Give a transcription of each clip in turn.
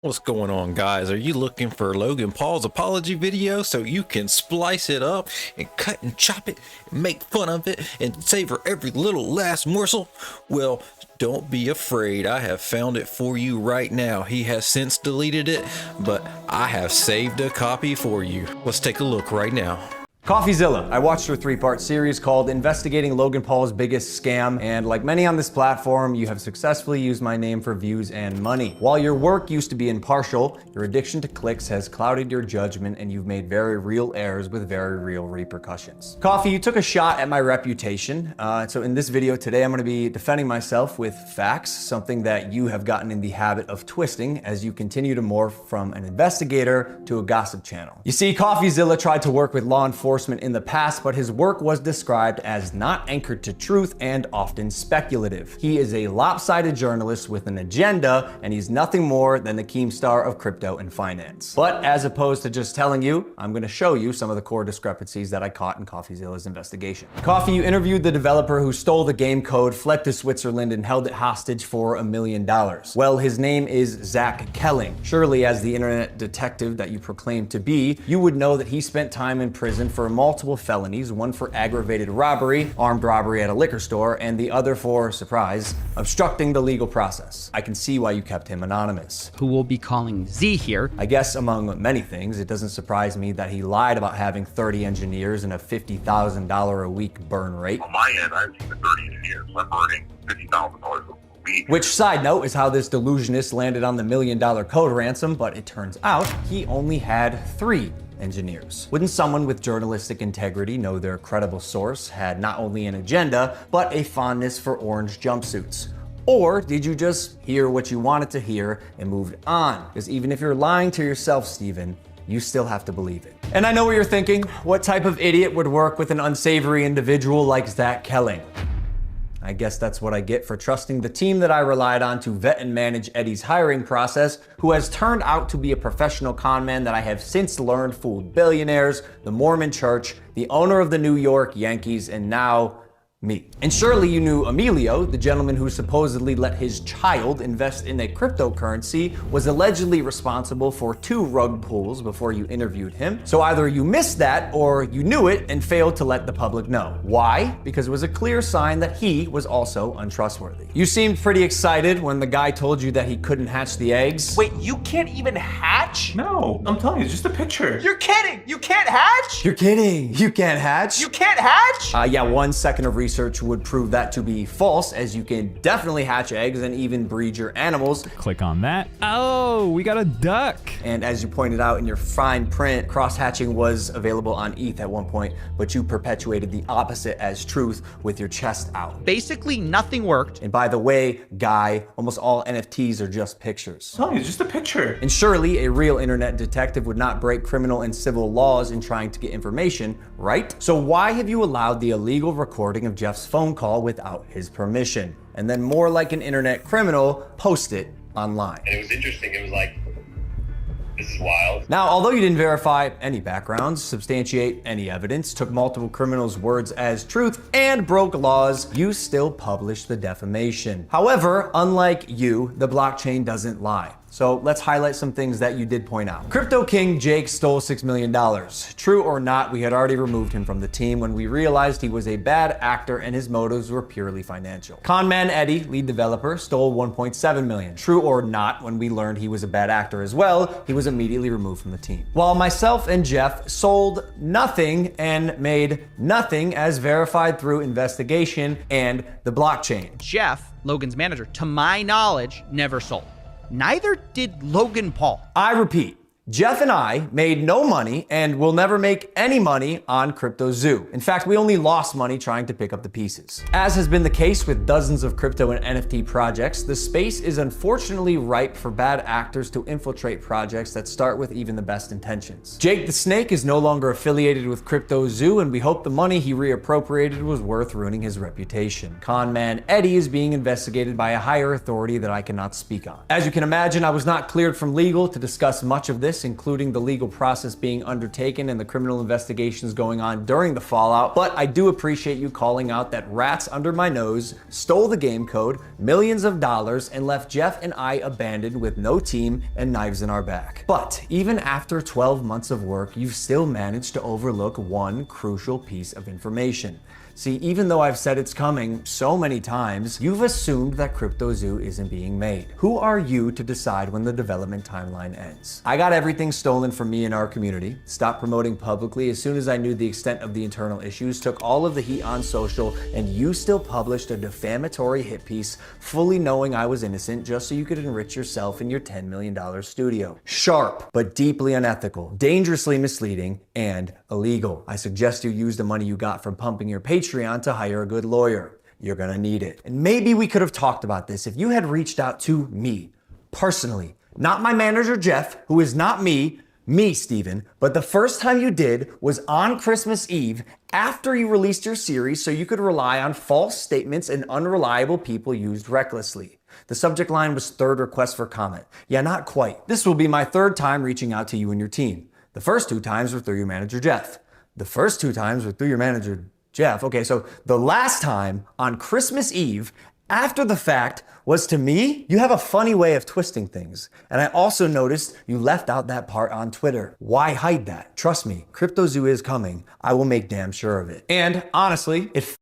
What's going on, guys? Are you looking for Logan Paul's apology video so you can splice it up and cut and chop it and make fun of it and savor every little last morsel? Well, don't be afraid. I have found it for you right now. He has since deleted it, but I have saved a copy for you. Let's take a look right now. Coffeezilla. I watched her 3-part series called Investigating Logan Paul's Biggest Scam, and like many on this platform, you have successfully used my name for views and money. While your work used to be impartial, your addiction to clicks has clouded your judgment and you've made very real errors with very real repercussions. Coffee, you took a shot at my reputation, so in this video today I'm going to be defending myself with facts, something that you have gotten in the habit of twisting as you continue to morph from an investigator to a gossip channel. You see, Coffeezilla tried to work with law enforcement in the past, but his work was described as not anchored to truth and often speculative. He is a lopsided journalist with an agenda, and he's nothing more than the Keemstar of crypto and finance. But as opposed to just telling you, I'm going to show you some of the core discrepancies that I caught in Coffeezilla's investigation. Coffee, you interviewed the developer who stole the game code, fled to Switzerland, and held it hostage for $1 million. Well, his name is Zach Kelling. Surely, as the internet detective that you proclaim to be, you would know that he spent time in prison for multiple felonies, one for aggravated robbery, armed robbery at a liquor store, and the other for, surprise, obstructing the legal process. I can see why you kept him anonymous. Who we'll be calling Z here. I guess among many things, it doesn't surprise me that he lied about having 30 engineers and a $50,000 a week burn rate. On my end, I have 30 engineers. I'm burning $50,000 a week. Which, side note, is how this delusionist landed on the $1 million code ransom, but it turns out he only had 3 engineers. Wouldn't someone with journalistic integrity know their credible source had not only an agenda, but a fondness for orange jumpsuits? Or did you just hear what you wanted to hear and moved on? Because even if you're lying to yourself, Steven, you still have to believe it. And I know what you're thinking. What type of idiot would work with an unsavory individual like Zach Kelling? I guess that's what I get for trusting the team that I relied on to vet and manage Eddie's hiring process, who has turned out to be a professional con man that I have since learned fooled billionaires, the Mormon Church, the owner of the New York Yankees, and now me. And surely you knew Emilio, the gentleman who supposedly let his child invest in a cryptocurrency, was allegedly responsible for 2 rug pulls before you interviewed him. So either you missed that or you knew it and failed to let the public know. Why? Because it was a clear sign that he was also untrustworthy. You seemed pretty excited when the guy told you that he couldn't hatch the eggs. Wait, you can't even hatch? No, I'm telling you, it's just a picture. You're kidding! You can't hatch? You're kidding. You can't hatch? You can't hatch? Yeah, 1 second of research would prove that to be false, as you can definitely hatch eggs and even breed your animals. Click on that. Oh, we got a duck. And as you pointed out in your fine print, cross-hatching was available on ETH at one point, but you perpetuated the opposite as truth with your chest out. Basically, nothing worked. And by the way, guy, almost all NFTs are just pictures. I'm telling you, it's just a picture. And surely a real internet detective would not break criminal and civil laws in trying to get information, right? So why have you allowed the illegal recording of Jeff's phone call without his permission? And then, more like an internet criminal, post it online. And it was interesting. It was like, this is wild. Now, although you didn't verify any backgrounds, substantiate any evidence, took multiple criminals' words as truth, and broke laws, you still published the defamation. However, unlike you, the blockchain doesn't lie. So let's highlight some things that you did point out. Crypto King Jake stole $6 million. True or not, we had already removed him from the team when we realized he was a bad actor and his motives were purely financial. Conman Eddie, lead developer, stole $1.7 million. True or not, when we learned he was a bad actor as well, he was immediately removed from the team. While myself and Jeff sold nothing and made nothing as verified through investigation and the blockchain. Jeff, Logan's manager, to my knowledge, never sold. Neither did Logan Paul. I repeat, Jeff and I made no money and will never make any money on CryptoZoo. In fact, we only lost money trying to pick up the pieces. As has been the case with dozens of crypto and NFT projects, the space is unfortunately ripe for bad actors to infiltrate projects that start with even the best intentions. Jake the Snake is no longer affiliated with CryptoZoo, and we hope the money he reappropriated was worth ruining his reputation. Conman Eddie is being investigated by a higher authority that I cannot speak on. As you can imagine, I was not cleared from legal to discuss much of this this, including the legal process being undertaken and the criminal investigations going on during the fallout, but I do appreciate you calling out that rats under my nose stole the game code, millions of dollars, and left Jeff and I abandoned with no team and knives in our back. But even after 12 months of work, you've still managed to overlook one crucial piece of information. See, even though I've said it's coming so many times, you've assumed that CryptoZoo isn't being made. Who are you to decide when the development timeline ends? I got everything stolen from me in our community, stopped promoting publicly as soon as I knew the extent of the internal issues, took all of the heat on social, and you still published a defamatory hit piece fully knowing I was innocent just so you could enrich yourself in your $10 million studio. Sharp, but deeply unethical, dangerously misleading, and illegal. I suggest you use the money you got from pumping your Patreon to hire a good lawyer. You're gonna need it. And maybe we could have talked about this if you had reached out to me personally, not my manager Jeff, who is not me, Steven, but the first time you did was on Christmas Eve after you released your series so you could rely on false statements and unreliable people used recklessly. The subject line was third request for comment. Yeah, not quite. This will be my third time reaching out to you and your team. The first 2 times were through your manager Jeff. The first 2 times were through your manager Jeff. Okay, so the last time on Christmas Eve, after the fact, was to me. You have a funny way of twisting things. And I also noticed you left out that part on Twitter. Why hide that? Trust me, CryptoZoo is coming. I will make damn sure of it. And honestly, it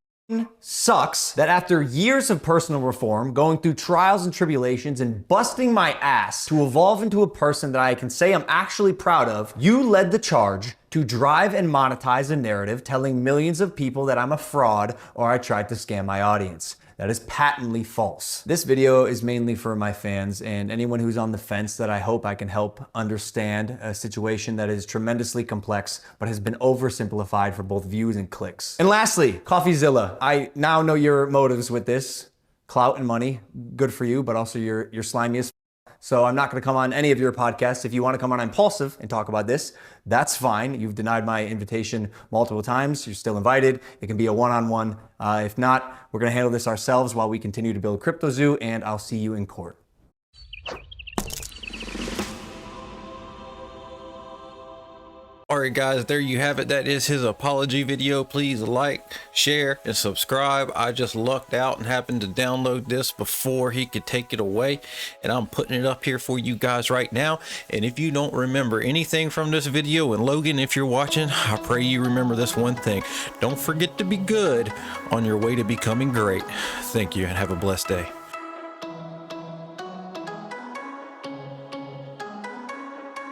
sucks that after years of personal reform, going through trials and tribulations and busting my ass to evolve into a person that I can say I'm actually proud of, you led the charge to drive and monetize a narrative telling millions of people that I'm a fraud or I tried to scam my audience. That is patently false. This video is mainly for my fans and anyone who's on the fence that I hope I can help understand a situation that is tremendously complex but has been oversimplified for both views and clicks. And lastly, Coffeezilla. I now know your motives with this. Clout and money, good for you, but also you're slimy as f. So I'm not gonna come on any of your podcasts. If you wanna come on Impulsive and talk about this, that's fine. You've denied my invitation multiple times. You're still invited. It can be a one-on-one. If not, we're gonna handle this ourselves while we continue to build CryptoZoo, and I'll see you in court. Alright guys, there you have it. That is his apology video. Please like, share, and subscribe. I just lucked out and happened to download this before he could take it away, and I'm putting it up here for you guys right now. And if you don't remember anything from this video, and Logan, if you're watching, I pray you remember this one thing. Don't forget to be good on your way to becoming great. Thank you and have a blessed day.